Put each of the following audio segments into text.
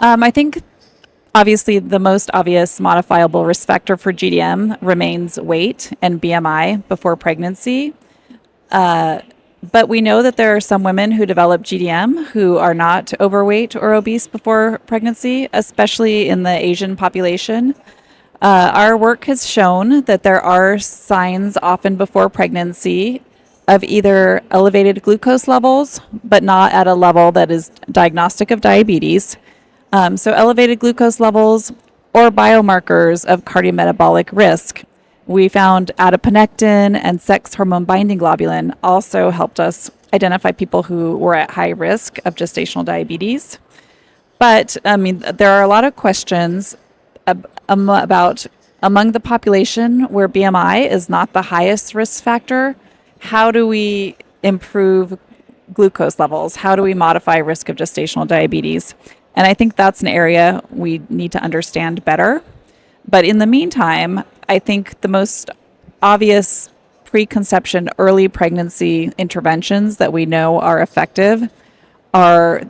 I think obviously the most obvious modifiable risk factor for GDM remains weight and BMI before pregnancy. But we know that there are some women who develop GDM who are not overweight or obese before pregnancy, especially in the Asian population. Our work has shown that there are signs often before pregnancy of either elevated glucose levels, but not at a level that is diagnostic of diabetes. So elevated glucose levels or biomarkers of cardiometabolic risk. We found adiponectin and sex hormone binding globulin also helped us identify people who were at high risk of gestational diabetes. But there are a lot of questions about among the population where BMI is not the highest risk factor. How do we improve glucose levels? How do we modify risk of gestational diabetes? And I think that's an area we need to understand better. But in the meantime, I think the most obvious preconception early pregnancy interventions that we know are effective are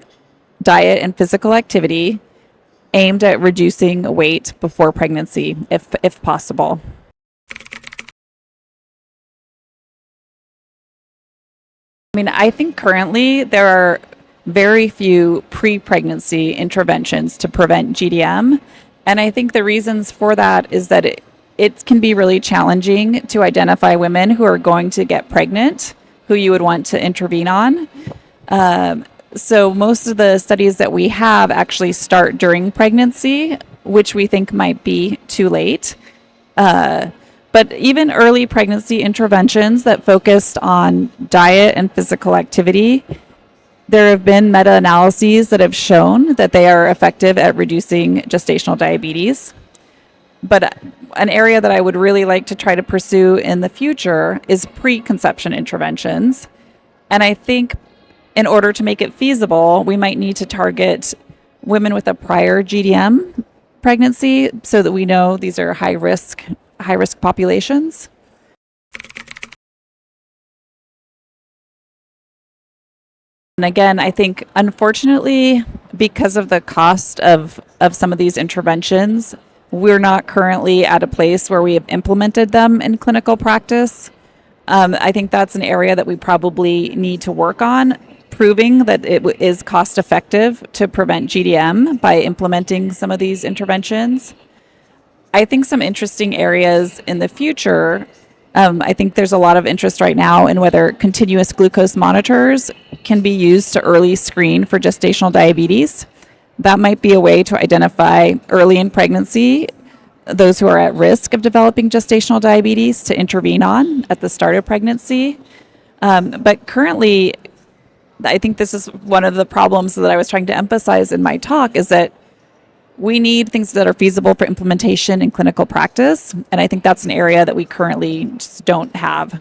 diet and physical activity aimed at reducing weight before pregnancy, if possible. I think currently there are very few pre-pregnancy interventions to prevent GDM. And I think the reasons for that is that it can be really challenging to identify women who are going to get pregnant, who you would want to intervene on. So most of the studies that we have actually start during pregnancy, which we think might be too late. But even early pregnancy interventions that focused on diet and physical activity, there have been meta-analyses that have shown that they are effective at reducing gestational diabetes. But an area that I would really like to try to pursue in the future is preconception interventions. And I think in order to make it feasible, we might need to target women with a prior GDM pregnancy so that we know these are high risk populations. And again, I think unfortunately, because of the cost of some of these interventions, we're not currently at a place where we have implemented them in clinical practice. I think that's an area that we probably need to work on, proving that it is cost effective to prevent GDM by implementing some of these interventions. I think some interesting areas in the future, I think there's a lot of interest right now in whether continuous glucose monitors can be used to early screen for gestational diabetes. That might be a way to identify early in pregnancy those who are at risk of developing gestational diabetes to intervene on at the start of pregnancy. But currently, I think this is one of the problems that I was trying to emphasize in my talk is that we need things that are feasible for implementation in clinical practice. And I think that's an area that we currently just don't have.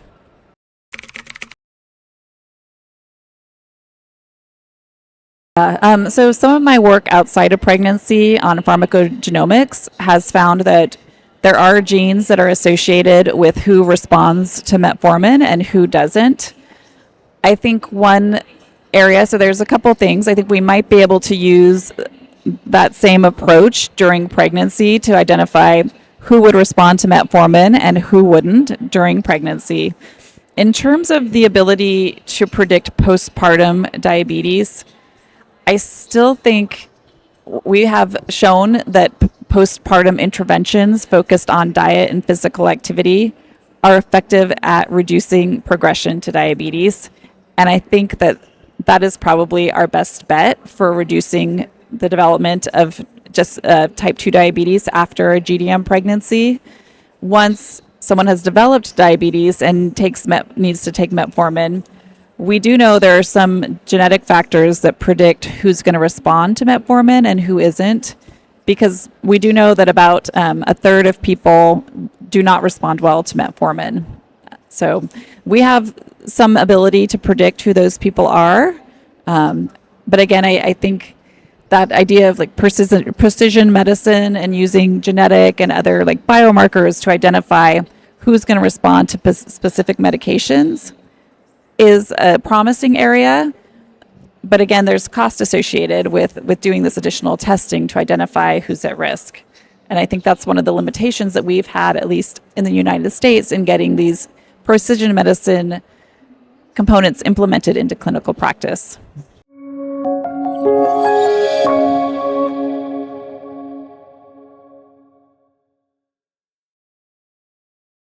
So some of my work outside of pregnancy on pharmacogenomics has found that there are genes that are associated with who responds to metformin and who doesn't. I think one area, so there's a couple things. I think we might be able to use that same approach during pregnancy to identify who would respond to metformin and who wouldn't during pregnancy. In terms of the ability to predict postpartum diabetes, I still think we have shown that postpartum interventions focused on diet and physical activity are effective at reducing progression to diabetes. And I think that that is probably our best bet for reducing the development of just type 2 diabetes after a GDM pregnancy. Once someone has developed diabetes and needs to take metformin, we do know there are some genetic factors that predict who's going to respond to metformin and who isn't, because we do know that about a third of people do not respond well to metformin. So we have some ability to predict who those people are. But again, I think that idea of like precision medicine and using genetic and other like biomarkers to identify who's going to respond to specific medications is a promising area. But again, there's cost associated with doing this additional testing to identify who's at risk. And I think that's one of the limitations that we've had, at least in the United States, in getting these precision medicine components implemented into clinical practice.